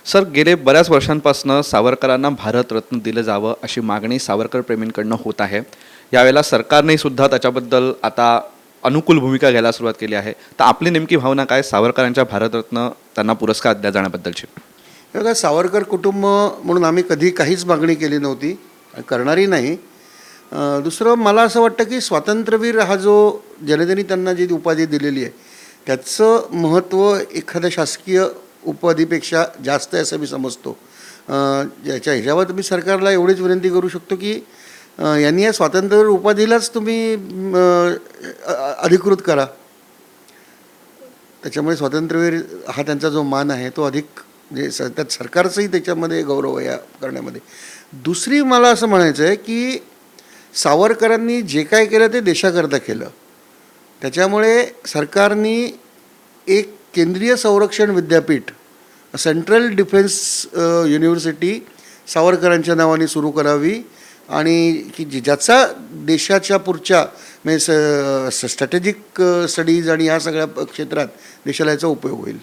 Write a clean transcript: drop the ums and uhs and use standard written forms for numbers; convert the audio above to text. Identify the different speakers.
Speaker 1: Sir, गेले बऱ्याच वर्षांपासून सावरकरांना भारतरत्न दिलं जावं अशी मागणी सावरकर प्रेमींकडनं होत आहे. यावेळेला सरकारने सुद्धा त्याच्याबद्दल आता अनुकूल भूमिका घ्यायला सुरुवात केली आहे. तर आपली नेमकी भावना काय सावरकरांच्या भारतरत्न त्यांना पुरस्कार दिला जाण्याबद्दलची?
Speaker 2: हे बघा, सावरकर कुटुंब म्हणून आम्ही कधी काहीच मागणी केली नव्हती, करणारही नाही. दुसरं मला असं वाटतं की स्वातंत्र्यवीर हा जो जनतेने त्यांना जी उपाधी दिलेली आहे त्याचं महत्त्व एखाद्या शासकीय उपाधीपेक्षा जास्त आहे असं मी समजतो. याच्या ह्याच्यावर तुम्ही सरकारला एवढीच विनंती करू शकतो की यांनी या स्वातंत्र्यवीर उपाधीलाच तुम्ही अधिकृत करा. त्याच्यामुळे स्वातंत्र्यवीर हा त्यांचा जो मान आहे तो अधिक म्हणजे त्यात सरकारचंही त्याच्यामध्ये गौरव या करण्यामध्ये. दुसरी मला असं म्हणायचं आहे की सावरकरांनी जे काय केलं ते देशाकरता केलं. त्याच्यामुळे सरकारने एक केंद्रीय संरक्षण विद्यापीठ सेंट्रल डिफेन्स युनिव्हर्सिटी सावरकरांच्या नावाने सुरू करावी आणि की ज्याचा देशाच्या पुढच्या म्हणजे स्ट्रॅटेजिक स्टडीज आणि या सगळ्या क्षेत्रात देशाला याचा उपयोग होईल.